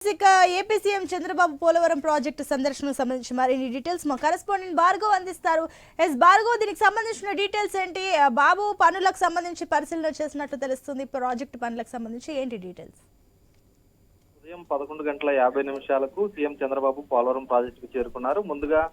ఇక AP CM Chandrababu Polavaram project సందర్శనకు సంబంధించి మరిన్ని డీటెయిల్స్ మా కరెస్పాండెంట్ భార్గవ్ అందిస్తారు. భార్గవ్, దీనికి సంబంధించిన డీటెయిల్స్ ఏంటి? బాబు పనులకు సంబంధించి పరిశీలన చేసినట్లు తెలుస్తుంది. ప్రాజెక్టు పనులకు సంబంధించి ఏంటి డీటెయిల్స్? ఉదయం 11:50 సీఎం చంద్రబాబు పోలవరం ప్రాజెక్టుకు చేరుకున్నారు. ముందుగా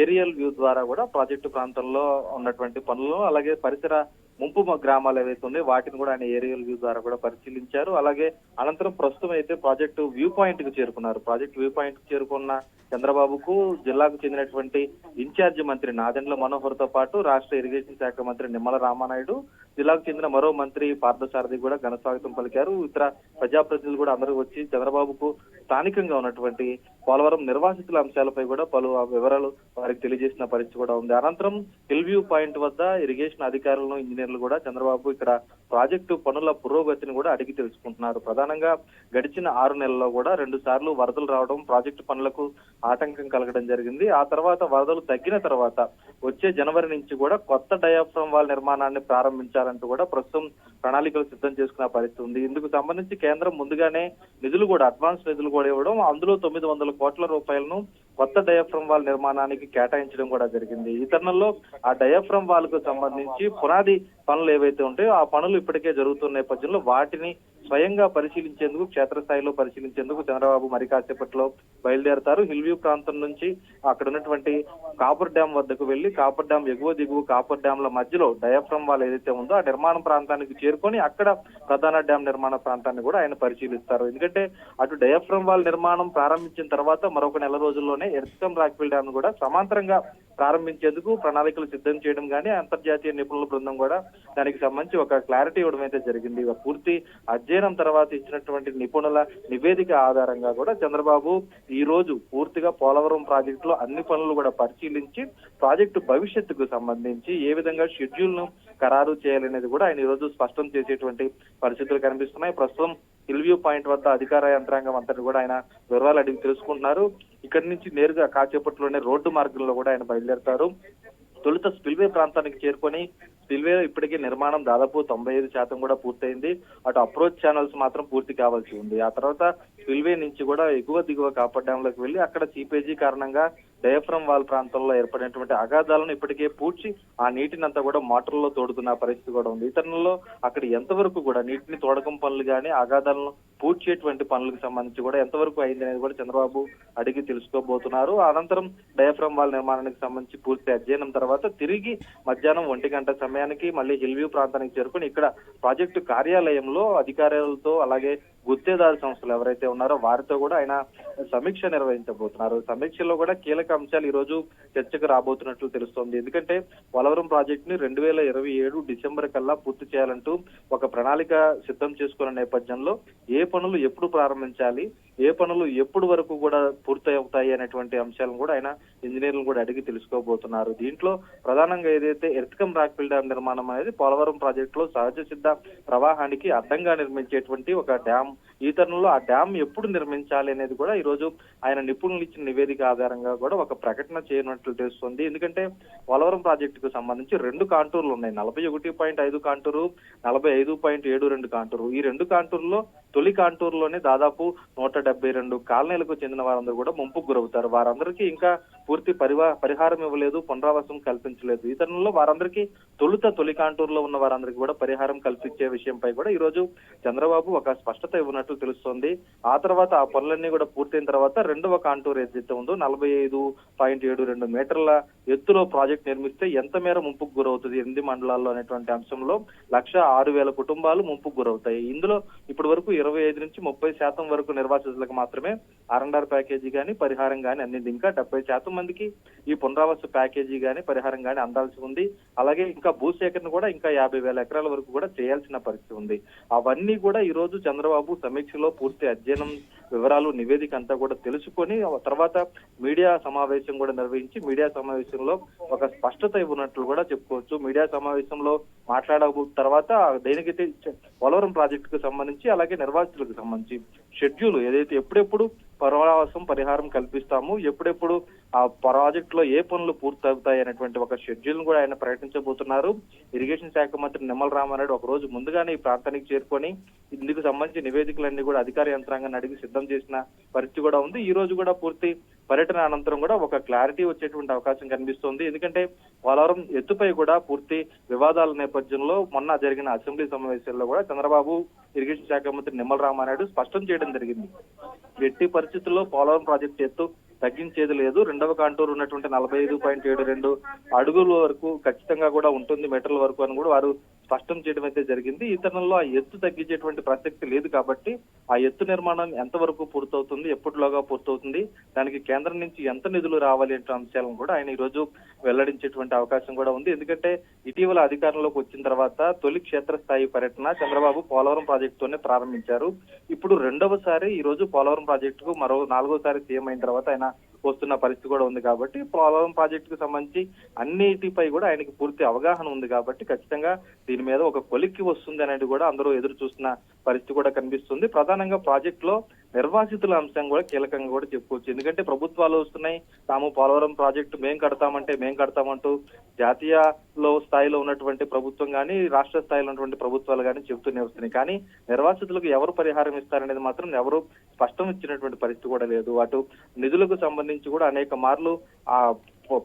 ఏరియల్ వ్యూ ద్వారా కూడా ప్రాజెక్టు ప్రాంతంలో ఉన్నటువంటి పనులు, అలాగే పరిసర ముంపు గ్రామాలు ఏవైతే ఉన్నాయో వాటిని కూడా ఆయన ఏరియల్ వ్యూ ద్వారా కూడా పరిశీలించారు. అలాగే అనంతరం ప్రస్తుతం అయితే ప్రాజెక్టు వ్యూ పాయింట్ కు చేరుకున్నారు. ప్రాజెక్టు వ్యూ పాయింట్ కు చేరుకున్న చంద్రబాబుకు జిల్లాకు చెందినటువంటి ఇన్ఛార్జి మంత్రి నాదెండ్ల మనోహర్ తో పాటు రాష్ట్ర ఇరిగేషన్ శాఖ మంత్రి నిమ్మల రామానాయుడు, జిల్లాకు చెందిన మరో మంత్రి పార్థసారథి కూడా ఘన స్వాగతం పలికారు. ఇతర ప్రజాప్రతినిధులు కూడా అందరూ వచ్చి చంద్రబాబుకు స్థానికంగా ఉన్నటువంటి పోలవరం నిర్వాసితుల అంశాలపై కూడా పలు వివరాలు వారికి తెలియజేసిన పరిస్థితి కూడా ఉంది. అనంతరం హిల్ వ్యూ పాయింట్ వద్ద ఇరిగేషన్ అధికారులను, ఇంజనీర్లు కూడా చంద్రబాబు ఇక్కడ ప్రాజెక్టు పనుల పురోగతిని కూడా అడిగి తెలుసుకుంటున్నారు. ప్రధానంగా గడిచిన 6 నెలల్లో కూడా 2 సార్లు వరదలు రావడం, ప్రాజెక్టు పనులకు ఆటంకం కలగడం జరిగింది. ఆ తర్వాత వరదలు తగ్గిన తర్వాత వచ్చే జనవరి నుంచి కూడా కొత్త డయాఫ్రమ్ వాల్ నిర్మాణాన్ని ప్రారంభించాలంటూ కూడా ప్రస్తుతం ప్రణాళికలు సిద్ధం చేసుకున్న పరిస్థితి ఉంది. ఇందుకు సంబంధించి కేంద్రం ముందుగానే నిధులు కూడా, అడ్వాన్స్ నిధులు కూడా ఇవ్వడం, అందులో 900 కోట్ల రూపాయలను కొత్త డయాఫ్రమ్ వాల్ నిర్మాణానికి కేటాయించడం కూడా జరిగింది. ఈ తరుణంలో ఆ డయాఫ్రమ్ వాల్ కు సంబంధించి పునాది పనులు ఏవైతే ఉంటాయో ఆ పనులు ఇప్పటికే జరుగుతున్న నేపథ్యంలో వాటిని స్వయంగా పరిశీలించేందుకు, క్షేత్రస్థాయిలో పరిశీలించేందుకు చంద్రబాబు మరి కాసేపట్లో బయలుదేరతారు. హిల్ వ్యూ ప్రాంతం నుంచి అక్కడ ఉన్నటువంటి కాపర్ డ్యాం వద్దకు వెళ్లి, కాపర్ డ్యాం ఎగువ దిగువ కాపర్ డ్యాంల మధ్యలో డయాఫ్రమ్ వాల్ ఏదైతే ఉందో ఆ నిర్మాణ ప్రాంతానికి చేరుకొని అక్కడ ప్రధాన డ్యాం నిర్మాణ ప్రాంతాన్ని కూడా ఆయన పరిశీలిస్తారు. ఎందుకంటే అటు డయాఫ్రమ్ వాల్ నిర్మాణం ప్రారంభించిన తర్వాత మరొక నెల రోజుల్లోనే ఎర్త్కమ్ రాక్విల్ డ్యాం కూడా సమాంతరంగా ప్రారంభించేందుకు ప్రణాళికలు సిద్ధం చేయడం కానీ అంతర్జాతీయ నిపుణుల బృందం కూడా దానికి సంబంధించి ఒక క్లారిటీ ఇవ్వడం అయితే జరిగింది. పూర్తి అధ్యయనం తర్వాత ఇచ్చినటువంటి నిపుణుల నివేదిక ఆధారంగా కూడా చంద్రబాబు ఈ రోజు పూర్తిగా పోలవరం ప్రాజెక్టులో అన్ని పనులు కూడా పరిశీలించి ప్రాజెక్టు భవిష్యత్తుకు సంబంధించి ఏ విధంగా షెడ్యూల్ ను ఖరారు చేయాలనేది కూడా ఆయన ఈ రోజు స్పష్టం చేసేటువంటి పరిస్థితులు కనిపిస్తున్నాయి. ప్రస్తుతం హిల్ వ్యూ పాయింట్ వద్ద అధికార యంత్రాంగం అంతటి కూడా ఆయన వివరాలు అడిగి తెలుసుకుంటున్నారు. ఇక్కడి నుంచి నేరుగా కాసేపట్లోనే రోడ్డు మార్గంలో కూడా ఆయన బయలుదేరతారు. తొలుత స్పిల్వే ప్రాంతానికి చేరుకొని, స్పిల్వే ఇప్పటికే నిర్మాణం దాదాపు 95% కూడా పూర్తయింది. అటు అప్రోచ్ ఛానల్స్ మాత్రం పూర్తి కావాల్సి ఉంది. ఆ తర్వాత స్పిల్వే నుంచి కూడా ఎగువ దిగువ కాపర్ డ్యాం లోకి వెళ్లి అక్కడ సీపేజీ కారణంగా డయాఫ్రమ్ వాల్ ప్రాంతంలో ఏర్పడినటువంటి అగాధాలను ఇప్పటికే పూడ్చి ఆ నీటిని అంతా కూడా మోటార్లో తోడుతున్న పరిస్థితి కూడా ఉంది. ఈ తరుణంలో అక్కడ ఎంతవరకు కూడా నీటిని తోడకం పనులు కానీ, అగాధాలను పూడ్చేటువంటి పనులకు సంబంధించి కూడా ఎంతవరకు అయింది అనేది కూడా చంద్రబాబు అడిగి తెలుసుకోబోతున్నారు. అనంతరం డయాఫ్రమ్ వాల్ నిర్మాణానికి సంబంధించి పూర్తి అధ్యయనం తర్వాత తిరిగి మధ్యాహ్నం 1 గంట సమయానికి మళ్ళీ హిల్ వ్యూ ప్రాంతానికి చేరుకుని ఇక్కడ ప్రాజెక్టు కార్యాలయంలో అధికారులతో, అలాగే గుత్తేదారు సంస్థలు ఎవరైతే ఉన్నారో వారితో కూడా ఆయన సమీక్ష నిర్వహించబోతున్నారు. సమీక్షలో కూడా కీలక అంశాలు ఈ రోజు చర్చకు రాబోతున్నట్లు తెలుస్తోంది. ఎందుకంటే పోలవరం ప్రాజెక్టు ని 2027 డిసెంబర్ కల్లా పూర్తి చేయాలంటూ ఒక ప్రణాళిక సిద్ధం చేసుకున్న నేపథ్యంలో ఏ పనులు ఎప్పుడు ప్రారంభించాలి, ఏ పనులు ఎప్పుడు వరకు కూడా పూర్తి అవుతాయి అనేటువంటి అంశాలను కూడా ఆయన ఇంజనీర్లను కూడా అడిగి తెలుసుకోబోతున్నారు. దీంట్లో ప్రధానంగా ఏదైతే ఎర్త్కమ్ రాక్విల్ డ్యాం నిర్మాణం అనేది పోలవరం ప్రాజెక్టులో సహజ సిద్ధ ప్రవాహానికి అడ్డంగా నిర్మించేటువంటి ఒక డ్యాం. ఈ తరుణంలో ఆ డ్యాం ఎప్పుడు నిర్మించాలి అనేది కూడా ఈ రోజు ఆయన నిపుణులు ఇచ్చిన నివేదిక ఆధారంగా కూడా ఒక ప్రకటన చేయనున్నట్లు తెలుస్తుంది. ఎందుకంటే పోలవరం ప్రాజెక్టుకు సంబంధించి 2 కాంటూర్లు ఉన్నాయి. 41.5 కాంటూరు, 45.72 కాంటూరు. ఈ 2 కాంటూర్లో తొలి కాంటూరులోనే దాదాపు 172 కాలనీలకు చెందిన వారందరూ కూడా ముంపుకు గురవుతారు. వారందరికీ ఇంకా పూర్తి పరిహారం ఇవ్వలేదు, పునరావాసం కల్పించలేదు. ఈ తరుణంలో వారందరికీ తొలి కాంటూరులో ఉన్న వారందరికీ కూడా పరిహారం కల్పించే విషయంపై కూడా ఈ రోజు చంద్రబాబు ఒక స్పష్టత ఇవ్వనట్లు తెలుస్తోంది. ఆ తర్వాత ఆ పనులన్నీ కూడా పూర్తయిన తర్వాత 2వ కాంటూర్ ఏదైతే ఉందో 45.72 మీటర్ల ఎత్తులో ప్రాజెక్ట్ నిర్మిస్తే ఎంత మేర ముంపుకు గురవుతుంది 8 మండలాల్లో అనేటువంటి అంశంలో 106,000 కుటుంబాలు ముంపుకు గురవుతాయి. ఇందులో ఇప్పటి వరకు 25 నుంచి 30% వరకు నిర్వాసితులకు మాత్రమే ఆర్ఎండ్ఆర్ ప్యాకేజీ గానీ, పరిహారం గానీ అందింది. ఇంకా 70% మందికి ఈ పునరావాస ప్యాకేజీ గానీ, పరిహారం గానీ అందాల్సి ఉంది. అలాగే ఇంకా భూసేకరణ కూడా ఇంకా 50,000 ఎకరాల వరకు కూడా చేయాల్సిన పరిస్థితి ఉంది. అవన్నీ కూడా ఈ రోజు చంద్రబాబు సమీక్షలో పూర్తి అధ్యయనం, వివరాలు, నివేదిక అంతా కూడా తెలుసుకొని తర్వాత మీడియా సమావేశం కూడా నిర్వహించి మీడియా సమావేశంలో ఒక స్పష్టత ఇవ్వనట్లు కూడా చెప్పుకోవచ్చు. మీడియా సమావేశంలో మాట్లాడబో తర్వాత దేనికైతే పోలవరం ప్రాజెక్టుకు సంబంధించి, అలాగే నిర్వాసితులకు సంబంధించి షెడ్యూల్ ఏదైతే ఎప్పుడెప్పుడు పునరావాసం పరిహారం కల్పిస్తాము, ఎప్పుడెప్పుడు ఆ ప్రాజెక్ట్ లో ఏ పనులు పూర్తవుతాయి అనేటువంటి ఒక షెడ్యూల్ కూడా ఆయన ప్రకటించబోతున్నారు. ఇరిగేషన్ శాఖ మంత్రి నిమ్మల రామారెడ్డి ఒక రోజు ముందుగానే ఈ ప్రాంతానికి చేరుకొని ఇందుకు సంబంధించి నివేదికలన్నీ కూడా అధికార యంత్రాంగాన్ని అడిగి సిద్ధం చేసిన పరిస్థితి కూడా ఉంది. ఈ రోజు కూడా పూర్తి పర్యటన అనంతరం కూడా ఒక క్లారిటీ వచ్చేటువంటి అవకాశం కనిపిస్తోంది. ఎందుకంటే పోలవరం ఎత్తుపై కూడా పూర్తి వివాదాల నేపథ్యంలో మొన్న జరిగిన అసెంబ్లీ సమావేశాల్లో కూడా చంద్రబాబు, ఇరిగేషన్ శాఖ మంత్రి నిమ్మల రామారెడ్డి స్పష్టం చేయడం జరిగింది. ఎట్టి పరిస్థితుల్లో పోలవరం ప్రాజెక్టు ఎత్తు తగ్గించేది లేదు. రెండవ కాంటూరు ఉన్నటువంటి 45.72 అడుగుల వరకు ఖచ్చితంగా కూడా ఉంటుంది, మీటర్ల వరకు అని కూడా వారు స్పష్టం చేయడం అయితే జరిగింది. ఈ తరుణంలో ఆ ఎత్తు తగ్గించేటువంటి ప్రసక్తి లేదు కాబట్టి ఆ ఎత్తు నిర్మాణం ఎంతవరకు పూర్తవుతుంది, ఎప్పటిలోగా పూర్తవుతుంది, దానికి కేంద్రం నుంచి ఎంత నిధులు రావాలి అనే అంశాలను కూడా ఆయన ఈ రోజు వెల్లడించేటువంటి అవకాశం కూడా ఉంది. ఎందుకంటే ఇటీవల అధికారంలోకి వచ్చిన తర్వాత తొలి క్షేత్రస్థాయి పర్యటన చంద్రబాబు పోలవరం ప్రాజెక్టుతోనే ప్రారంభించారు. ఇప్పుడు రెండవసారి ఈ రోజు పోలవరం ప్రాజెక్టుకు మరో 4వసారి సీఎం అయిన తర్వాత ఆయన వస్తున్న పరిస్థితి కూడా ఉంది కాబట్టి పోలవరం ప్రాజెక్టుకు సంబంధించి అన్నిటిపై కూడా ఆయనకి పూర్తి అవగాహన ఉంది కాబట్టి ఖచ్చితంగా దీని మీద ఒక కొలిక్కి వస్తుంది అనేది కూడా అందరూ ఎదురు చూస్తున్న పరిస్థితి కూడా కనిపిస్తుంది. ప్రధానంగా ప్రాజెక్టులో నిర్వాసితుల అంశం కూడా కీలకంగా కూడా చెప్పుకోవచ్చు. ఎందుకంటే ప్రభుత్వాలు వస్తున్నాయి, తాము పోలవరం ప్రాజెక్టు మేం కడతామంటూ జాతీయలో స్థాయిలో ఉన్నటువంటి ప్రభుత్వం కానీ రాష్ట్ర స్థాయిలో ఉన్నటువంటి ప్రభుత్వాలు కానీ చెబుతూనే వస్తున్నాయి. కానీ నిర్వాసితులకు ఎవరు పరిహారం ఇస్తారనేది మాత్రం ఎవరు స్పష్టం ఇచ్చినటువంటి పరిస్థితి కూడా లేదు. అటు నిధులకు సంబంధించి కూడా అనేక మార్లు ఆ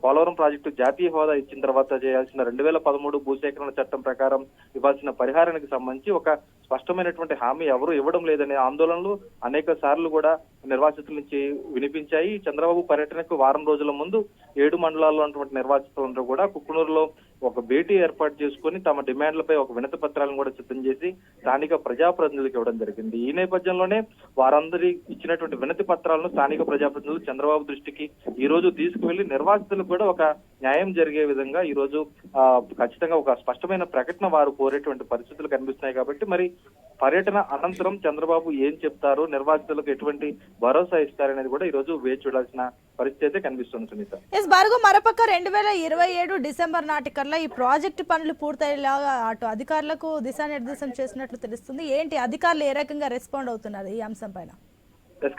పోలవరం ప్రాజెక్టు జాతీయ హోదా ఇచ్చిన తర్వాత చేయాల్సిన 2013 భూసేకరణ చట్టం ప్రకారం ఇవ్వాల్సిన పరిహారానికి సంబంధించి ఒక స్పష్టమైనటువంటి హామీ ఎవరు ఇవ్వడం లేదనే ఆందోళనలు అనేక సార్లు కూడా నిర్వాసితుల నుంచి వినిపించాయి. చంద్రబాబు పర్యటనకు వారం రోజుల ముందు 7 మండలాల్లో ఉన్నటువంటి నిర్వాసితులందరూ కూడా కుక్కునూరులో ఒక భేటీ ఏర్పాటు చేసుకుని తమ డిమాండ్లపై ఒక వినతి పత్రాలను కూడా సిద్ధం చేసి స్థానిక ప్రజాప్రతినిధులకు ఇవ్వడం జరిగింది. ఈ నేపథ్యంలోనే వారందరి ఇచ్చినటువంటి వినతి పత్రాలను స్థానిక ప్రజాప్రతినిధులు చంద్రబాబు దృష్టికి ఈ రోజు తీసుకువెళ్లి నిర్వాసితులకు కూడా ఒక న్యాయం జరిగే విధంగా ఈ రోజు ఖచ్చితంగా ఒక స్పష్టమైన ప్రకటన వారు కోరేటువంటి పరిస్థితులు కనిపిస్తున్నాయి. కాబట్టి మరి పర్యటన అనంతరం చంద్రబాబు ఏం చెప్తారు, నిర్వాసితులకు ఎటువంటి భరోసా ఇస్తారనేది కూడా ఈ రోజు వేచి చూడాల్సిన పరిస్థితి అయితే కనిపిస్తుంది. సునీత, భార్గవ్, మరోపక్క 2027 డిసెంబర్ నాటికల్లా ఈ ప్రాజెక్టు పనులు పూర్తయ్యేలాగా అటు అధికారులకు దిశానిర్దేశం చేసినట్లు తెలుస్తుంది. ఏంటి అధికారులు ఏ రకంగా రెస్పాండ్ అవుతున్నారు ఈ అంశం పైన?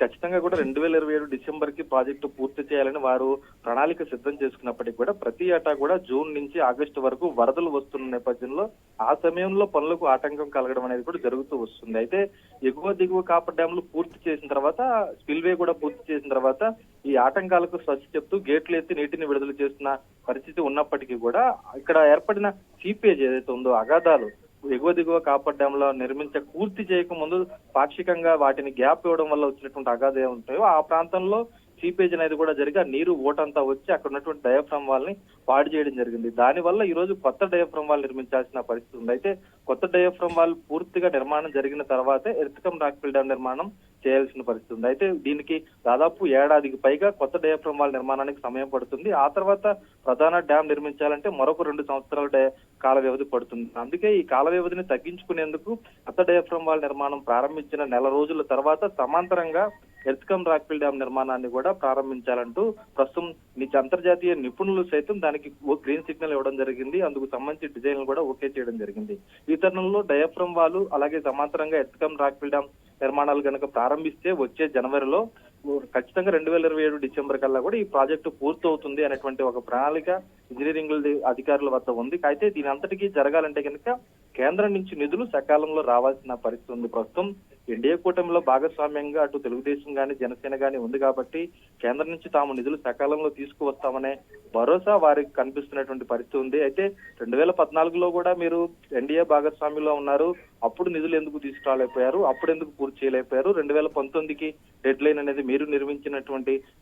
ఖచ్చితంగా కూడా 2027 డిసెంబర్ కి ప్రాజెక్టు పూర్తి చేయాలని వారు ప్రణాళిక సిద్ధం చేసుకున్నప్పటికీ కూడా ప్రతి ఏటా కూడా జూన్ నుంచి ఆగస్టు వరకు వరదలు వస్తున్న నేపథ్యంలో ఆ సమయంలో పనులకు ఆటంకం కలగడం అనేది కూడా జరుగుతూ వస్తుంది. అయితే ఎగువ దిగువ కాపర్ డ్యాములు పూర్తి చేసిన తర్వాత, స్పిల్వే కూడా పూర్తి చేసిన తర్వాత ఈ ఆటంకాలకు స్వచ్ఛ చెప్తూ గేట్లు ఎత్తి నీటిని విడుదల చేస్తున్న పరిస్థితి ఉన్నప్పటికీ కూడా ఇక్కడ ఏర్పడిన సీపేజ్ ఏదైతే ఉందో అగాధాలు ఎగువ దిగువ కాపర్ డ్యామ్ లో పూర్తి చేయకముందు పాక్షికంగా వాటిని గ్యాప్ ఇవ్వడం వల్ల వచ్చినటువంటి అగాధ ఉంటాయో ఆ ప్రాంతంలో సీపేజ్ అనేది కూడా జరిగి ఆ నీరు ఓటంతా వచ్చి అక్కడ ఉన్నటువంటి డయాఫ్రమ్ వాల్ ని పాడు చేయడం జరిగింది. దానివల్ల ఈ రోజు కొత్త డయాఫ్రమ్ వాల్ నిర్మించాల్సిన పరిస్థితి ఉంది. అయితే కొత్త డయాఫ్రమ్ వాల్ పూర్తిగా నిర్మాణం జరిగిన తర్వాతే ఎర్త్కమ్ రాక్ఫిల్ డ్యామ్ నిర్మాణం చేయాల్సిన పరిస్థితి ఉంది. అయితే దీనికి దాదాపు ఏడాదికి పైగా కొత్త డయాఫ్రమ్ వాల్ నిర్మాణానికి సమయం పడుతుంది. ఆ తర్వాత ప్రధాన డ్యామ్ నిర్మించాలంటే మరొక 2 సంవత్సరాల కాల వ్యవధి పడుతుంది. అందుకే ఈ కాల వ్యవధిని తగ్గించుకునేందుకు కొత్త డయాఫ్రమ్ వాల్ నిర్మాణం ప్రారంభించిన నెల రోజుల తర్వాత సమాంతరంగా ఎర్త్కమ్ రాక్ఫిల్ డ్యామ్ నిర్మాణాన్ని కూడా ప్రారంభించాలంటూ ప్రస్తుతం అంతర్జాతీయ నిపుణులు సైతం దానికి గ్రీన్ సిగ్నల్ ఇవ్వడం జరిగింది. అందుకు సంబంధించి డిజైన్లు కూడా ఓకే చేయడం జరిగింది. ఈ తరుణంలో డయాఫ్రమ్ వాల్ అలాగే సమాంతరంగా ఎర్త్కమ్ రాక్ఫిల్ డ్యామ్ నిర్మాణాలు కనుక ప్రారంభిస్తే వచ్చే జనవరిలో ఖచ్చితంగా 2027 డిసెంబర్ కల్లా కూడా ఈ ప్రాజెక్టు పూర్తవుతుంది అనేటువంటి ఒక ప్రణాళిక ఇంజనీరింగ్ అధికారుల వద్ద ఉంది. అయితే దీని అంతటికీ జరగాలంటే కనుక కేంద్రం నుంచి నిధులు సకాలంలో రావాల్సిన పరిస్థితి ఉంది. ప్రస్తుతం ఎన్డీఏ కూటమిలో భాగస్వామ్యంగా అటు తెలుగుదేశం గాని జనసేన గాని ఉంది కాబట్టి కేంద్రం నుంచి తాము నిధులు సకాలంలో తీసుకువస్తామనే భరోసా వారికి కనిపిస్తున్నటువంటి పరిస్థితి ఉంది. అయితే 2014లో కూడా మీరు ఎన్డీఏ భాగస్వామ్యంలో ఉన్నారు, అప్పుడు నిధులు ఎందుకు తీసుకురాలేకపోయారు, అప్పుడు ఎందుకు పూర్తి చేయలేకపోయారు? 2019కి డెడ్ లైన్ అనేది మీరు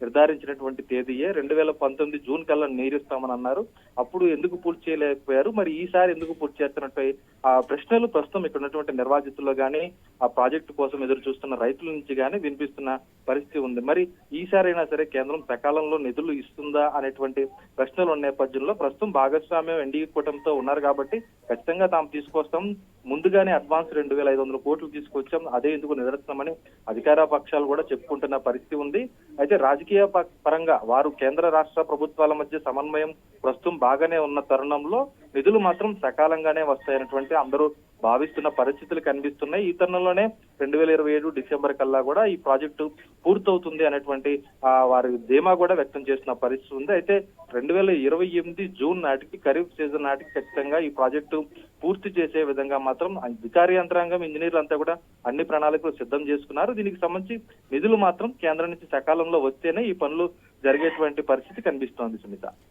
నిర్ధారించినటువంటి తేదీయే 2019 జూన్ కల్లా నీరుస్తామని అన్నారు, అప్పుడు ఎందుకు పూర్తి చేయలేకపోయారు? మరి ఈసారి ఎందుకు పూర్తి చేస్తున్నట్టు ఆ ప్రశ్నలు ప్రస్తుతం ఇక్కడ ఉన్నటువంటి నిర్వాసితుల్లో గానీ ఆ ప్రాజెక్టు కోసం ఎదురు చూస్తున్న రైతుల నుంచి గానీ వినిపిస్తున్న పరిస్థితి ఉంది. మరి ఈసారైనా సరే కేంద్రం సకాలంలో నిధులు ఇస్తుందా అనేటువంటి ప్రశ్నలు ఉన్న నేపథ్యంలో ప్రస్తుతం భాగస్వామ్యం ఎన్డీఏ కూటమితో ఉన్నారు కాబట్టి ఖచ్చితంగా తాము తీసుకొస్తాం, ముందుగానే అడ్వాన్స్ 2,500 కోట్లు తీసుకొచ్చాం, అదే ఎందుకు నిదర్శనమని అధికార పక్షాలు కూడా చెప్పుకుంటున్న పరిస్థితి ఉంది. అయితే రాజకీయ పరంగా వారు కేంద్ర రాష్ట్ర ప్రభుత్వాల మధ్య సమన్వయం ప్రస్తుతం బాగానే ఉన్న తరుణంలో నిధులు మాత్రం సకాలంగానే వస్తాయన్నటువంటి అందరూ భావిస్తున్న పరిస్థితులు కనిపిస్తున్నాయి. ఈ తరుణంలోనే 2027 డిసెంబర్ కల్లా కూడా ఈ ప్రాజెక్టు పూర్తవుతుంది అనేటువంటి వారి ధీమా కూడా వ్యక్తం చేసిన పరిస్థితి ఉంది. అయితే 2028 జూన్ నాటికి ఖరీఫ్ సీజన్ నాటికి ఖచ్చితంగా ఈ ప్రాజెక్టు పూర్తి చేసే విధంగా మాత్రం అధికార యంత్రాంగం, ఇంజనీర్లు అంతా కూడా అన్ని ప్రణాళికలు సిద్ధం చేసుకున్నారు. దీనికి సంబంధించి నిధులు మాత్రం కేంద్రం నుంచి సకాలంలో వస్తేనే ఈ పనులు జరిగేటువంటి పరిస్థితి కనిపిస్తోంది సునీత.